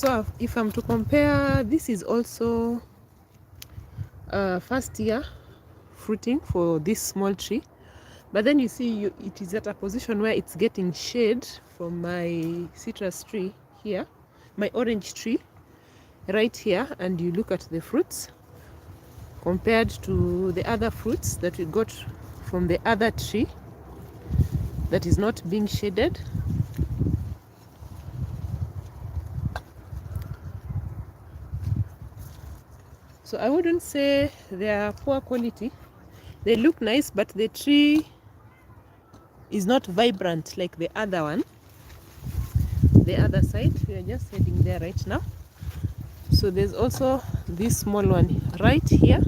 So if I'm to compare, this is also first year fruiting for this small tree, but then you see it is at a position where it's getting shade from my citrus tree here, my orange tree right here, and you look at the fruits compared to the other fruits that we got from the other tree that is not being shaded. So I wouldn't say they are poor quality. They look nice, but the tree is not vibrant like the other one. The other side, we are just heading there right now. So there's also this small one right here.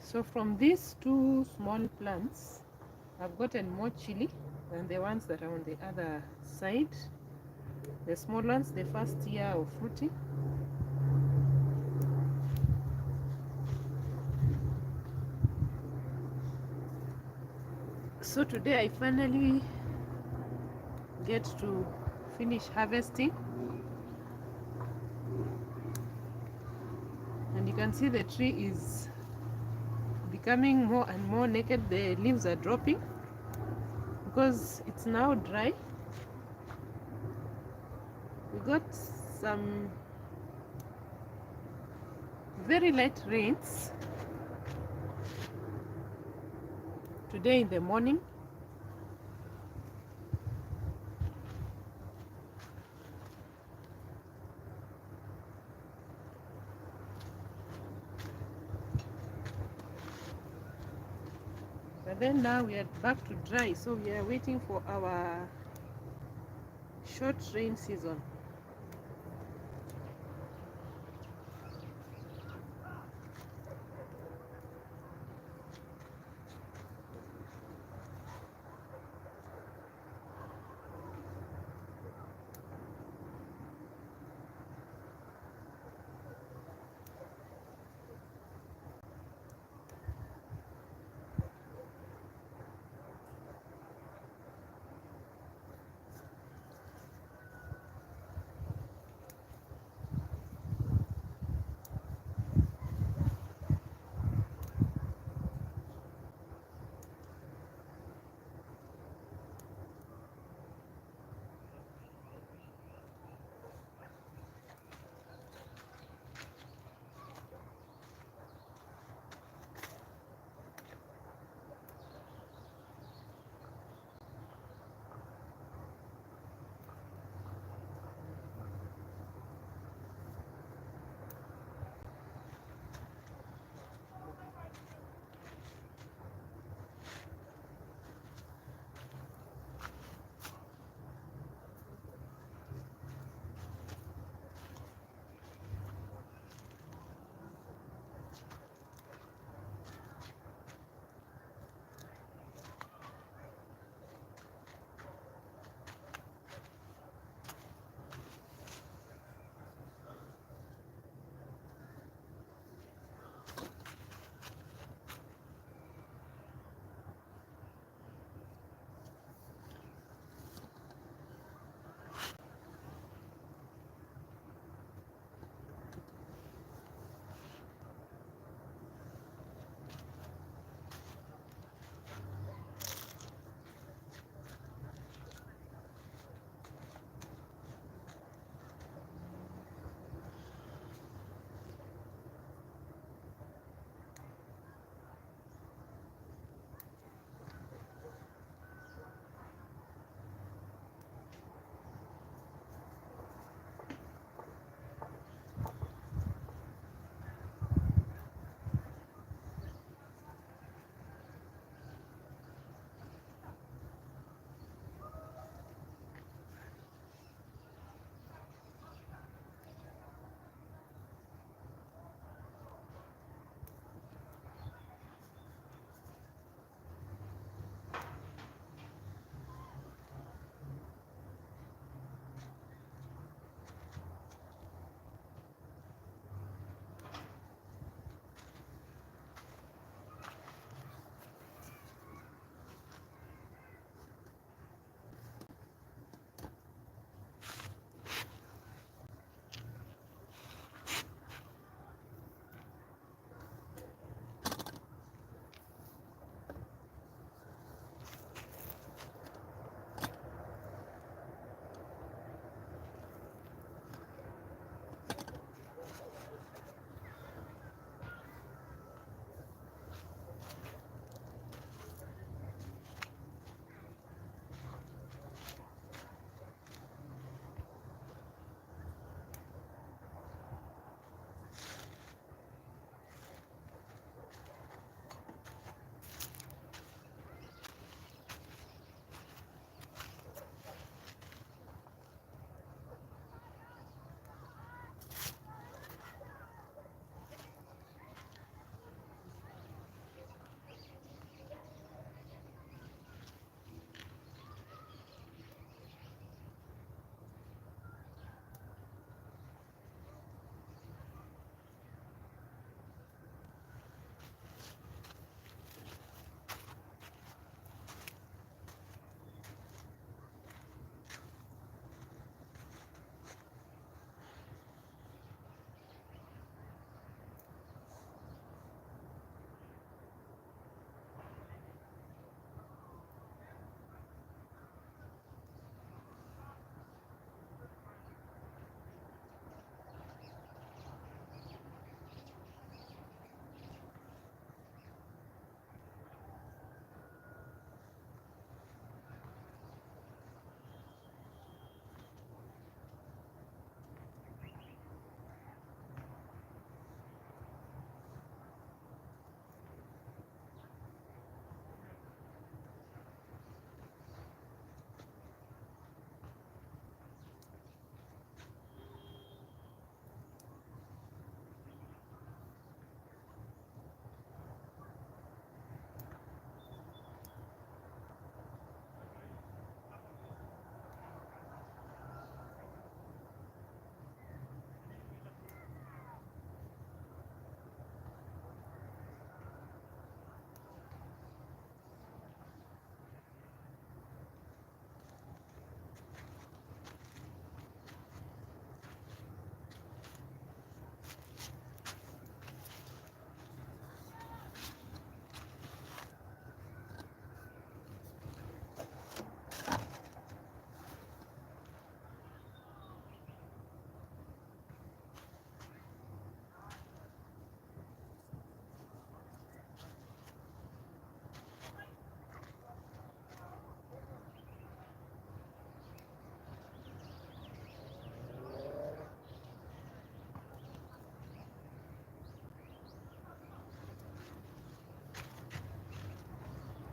So from these two small plants, I've gotten more chili than the ones that are on the other side. The small ones, the first year of fruiting. So today I finally get to finish harvesting, and you can see the tree is becoming more and more naked. The leaves are dropping because it's now dry. We got some very light rains today in the morning. But then now we are back to dry, so we are waiting for our short rain season.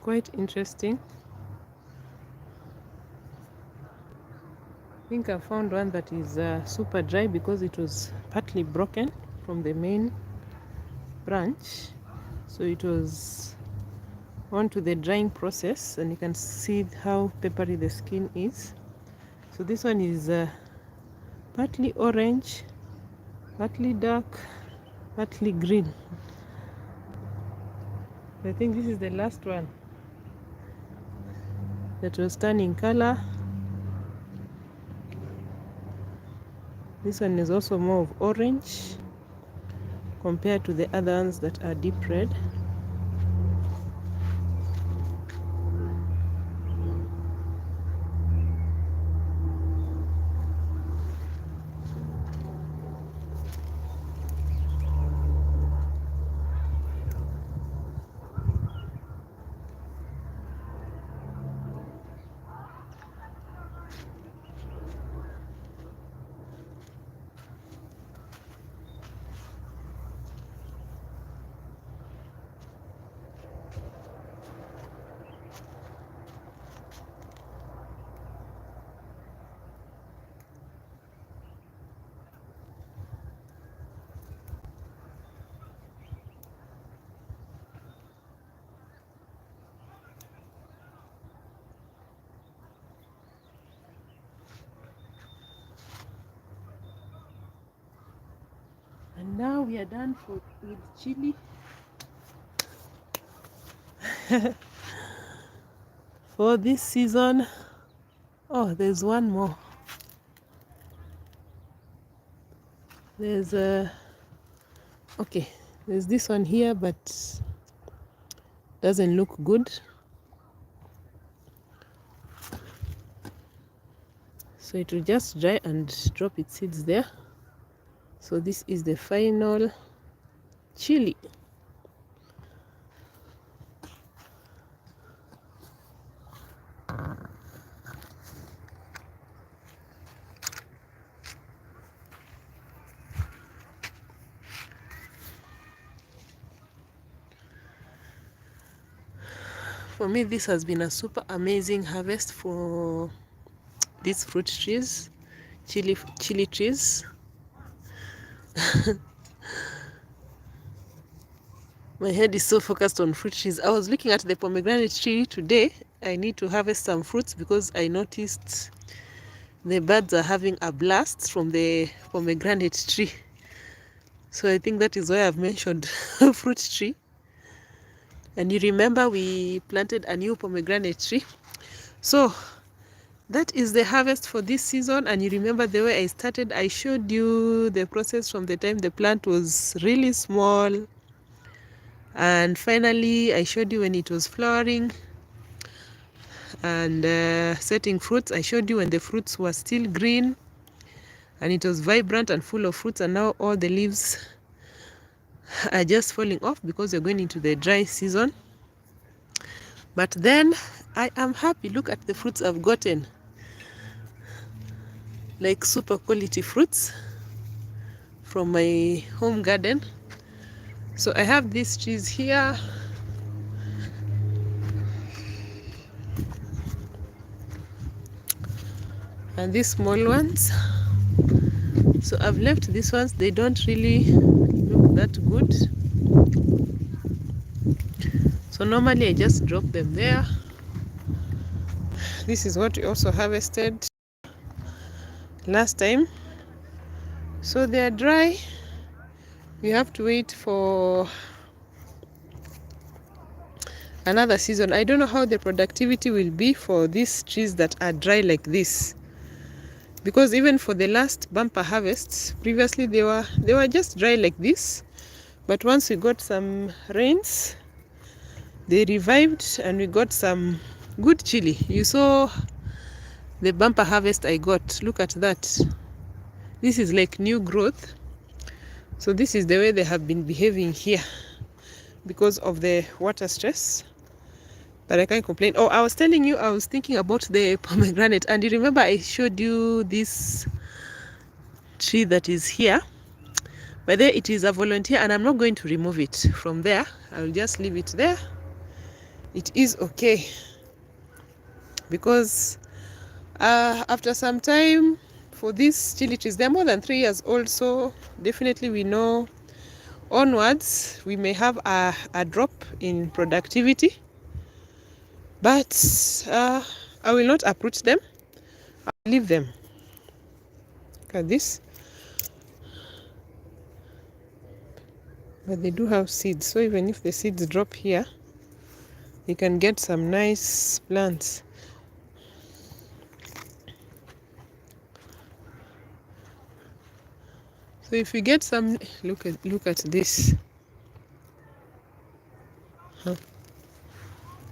quite interesting. I think I found one that is super dry because it was partly broken from the main branch, so it was on to the drying process, and you can see how peppery the skin is. So this one is partly orange, partly dark, partly green. I think this is the last one that was turning color. This one is also more of orange compared to the other ones that are deep red. And now we are done with chili. For this season. Oh, there's one more. There's okay, there's this one here, but doesn't look good. So it will just dry and drop its seeds there. So this is the final chili. For me, this has been a super amazing harvest for these fruit trees, chili trees. My head is so focused on fruit trees. I was looking at the pomegranate tree today. I need to harvest some fruits because I noticed the birds are having a blast from the pomegranate tree. So I think that is why I've mentioned fruit tree. And you remember we planted a new pomegranate tree. So that is the harvest for this season. And you remember the way I started, I showed you the process from the time the plant was really small, and finally I showed you when it was flowering and setting fruits. I showed you when the fruits were still green and it was vibrant and full of fruits, and now all the leaves are just falling off because we're going into the dry season. But then I am happy. Look at the fruits I've gotten, like super quality fruits from my home garden. So I have these trees here. And these small ones. So I've left these ones. They don't really look that good. So normally I just drop them there. This is what we also harvested last time. So they are dry. We have to wait for another season. I don't know how the productivity will be for these trees that are dry like this, because even for the last bumper harvests previously they were just dry like this, but once we got some rains they revived and we got some good chili. You saw the bumper harvest I got. Look at that. This is like new growth. So this is the way they have been behaving here because of the water stress. But I can't complain. Oh, I was telling you, I was thinking about the pomegranate, and you remember I showed you this tree that is here. But there it is a volunteer, and I'm not going to remove it from there. I'll just leave it there. it is okay, because after some time for these chili trees, they're more than 3 years old, so definitely we know onwards we may have a drop in productivity, but I will not uproot them. I'll leave them. Look at this. But they do have seeds, so even if the seeds drop here, you can get some nice plants. So if you get some, look at this.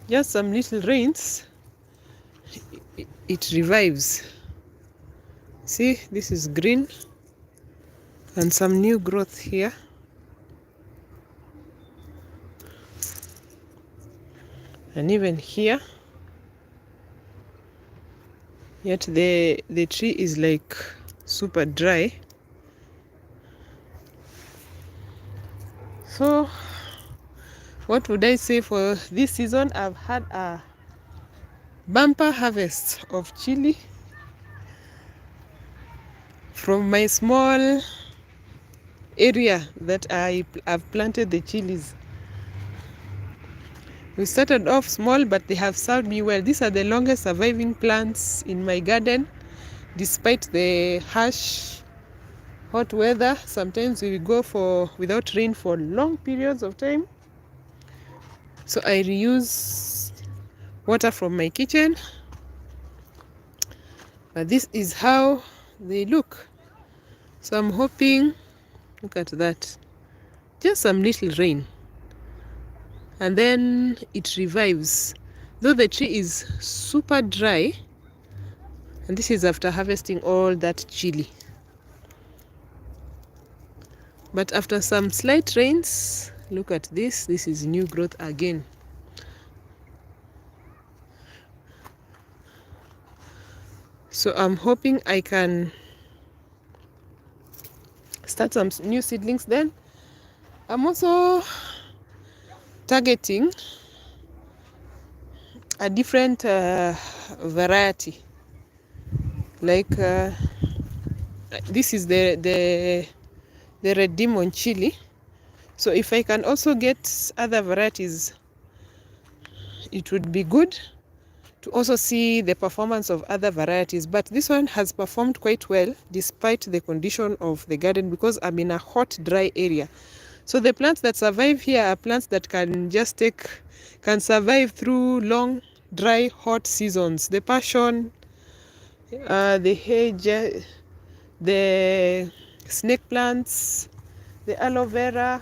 Just some little rains, it revives. See, this is green and some new growth here. And even here, yet the tree is like super dry. So what would I say for this season? I've had a bumper harvest of chili from my small area that I've planted the chilies. We started off small, but they have served me well. These are the longest surviving plants in my garden, despite the harsh hot weather. Sometimes we go without rain for long periods of time. So I reuse water from my kitchen. But this is how they look. So I'm hoping, look at that, just some little rain, and then it revives. Though the tree is super dry, and this is after harvesting all that chili. But after some slight rains, look at this, this is new growth again. So I'm hoping I can start some new seedlings then. I'm also targeting a different variety. Like this is the red demon chili. So if I can also get other varieties, it would be good to also see the performance of other varieties. But this one has performed quite well despite the condition of the garden, because I'm in a hot, dry area. So the plants that survive here are plants that can survive through long, dry, hot seasons. The passion, the hedge, the snake plants, the aloe vera,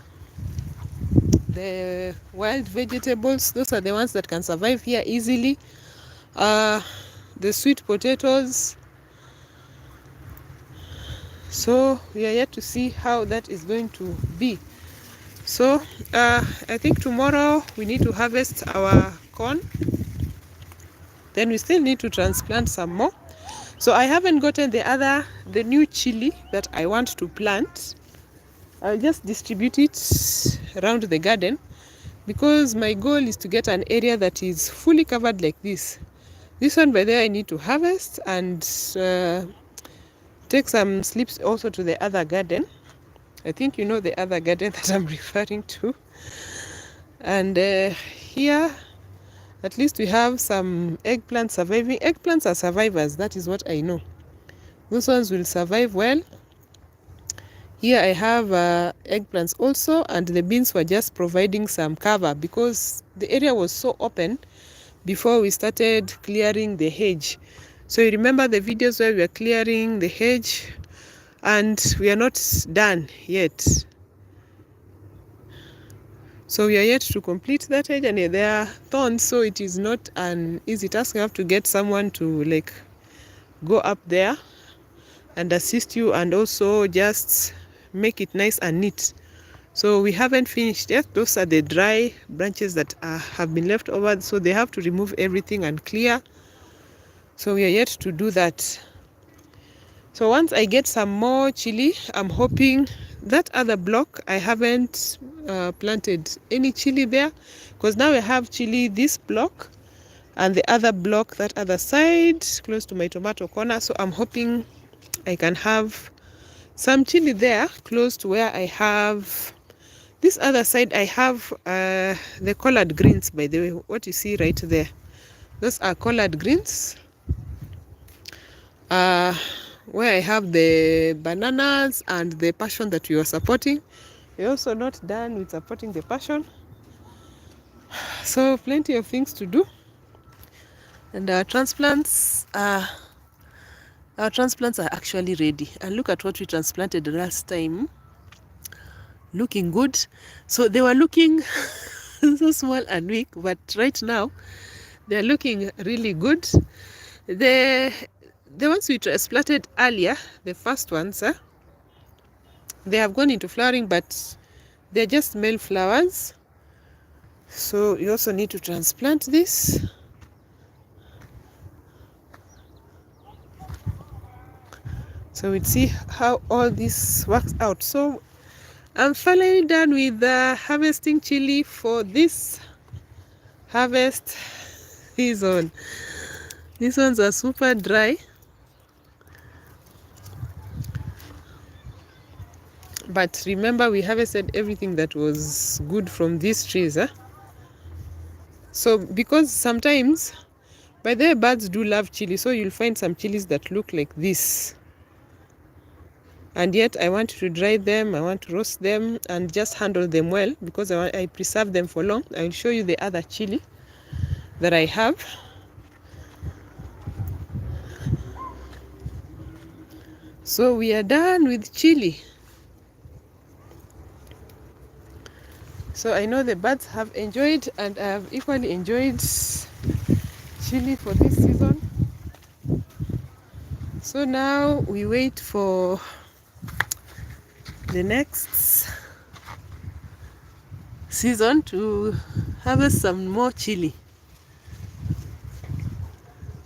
the wild vegetables, those are the ones that can survive here easily. The sweet potatoes. So we are yet to see how that is going to be. So I think tomorrow we need to harvest our corn. Then we still need to transplant some more. So I haven't gotten the new chili that I want to plant. I'll just distribute it around the garden, because my goal is to get an area that is fully covered like this. This one by there I need to harvest and take some slips also to the other garden. I think you know the other garden that I'm referring to. And here at least we have some eggplants surviving. Eggplants are survivors, that is what I know. Those ones will survive well. Here I have eggplants also, and the beans were just providing some cover because the area was so open before we started clearing the hedge. So you remember the videos where we are clearing the hedge, and we are not done yet. So we are yet to complete that hedge, and there are thorns, so it is not an easy task. You have to get someone to like go up there and assist you, and also just make it nice and neat. So we haven't finished yet. Those are the dry branches that have been left over, so they have to remove everything and clear. So we are yet to do that. So once I get some more chili, I'm hoping that other block I haven't planted any chili there, because now I have chili this block and the other block that other side close to my tomato corner. So I'm hoping I can have some chili there close to where I have this other side. I have the collard greens, by the way, what you see right there, those are collard greens. Where I have the bananas and the passion that we are supporting. We're also not done with supporting the passion, so plenty of things to do. And our transplants are actually ready. And look at what we transplanted last time, looking good. So they were looking so small and weak, but right now they're looking really good. The ones we transplanted earlier, the first ones, they have gone into flowering, but they're just male flowers. So you also need to transplant this. So we'll see how all this works out. So I'm finally done with harvesting chili for this harvest season. These ones are super dry, but remember we harvested everything that was good from these trees. So because sometimes, by the way, birds do love chili, so you'll find some chilies that look like this, and yet I want to dry them, I want to roast them and just handle them well, because I preserve them for long. I'll show you the other chili that I have. So we are done with chili. So I know the birds have enjoyed, and I have equally enjoyed chili for this season. So now we wait for the next season to harvest some more chili.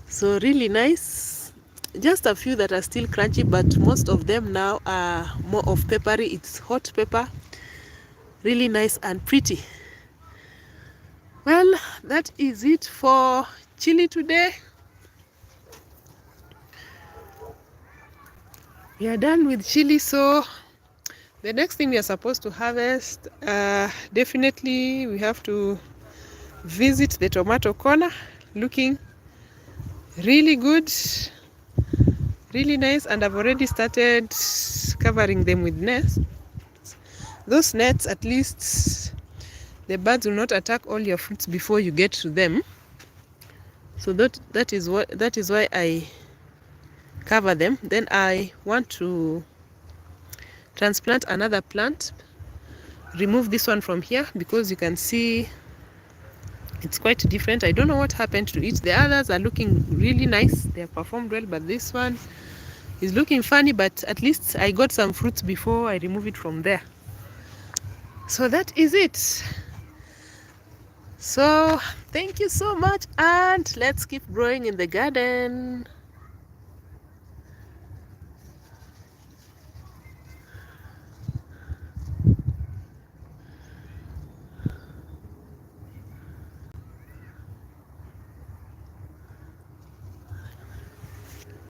So really nice. Just a few that are still crunchy, but most of them now are more of peppery. It's hot pepper. Really nice and pretty. Well, that is it for chili today. We are done with chili, so the next thing we are supposed to harvest, definitely we have to visit the tomato corner. Looking really good, really nice, and I've already started covering them with nets. Those nets, at least the birds will not attack all your fruits before you get to them. So that is why I cover them. Then I want to transplant another plant, remove this one from here, because you can see it's quite different. I don't know what happened to it. The others are looking really nice, they have performed well, but this one is looking funny. But at least I got some fruits before I remove it from there. So that is it. So thank you so much, and let's keep growing in the garden.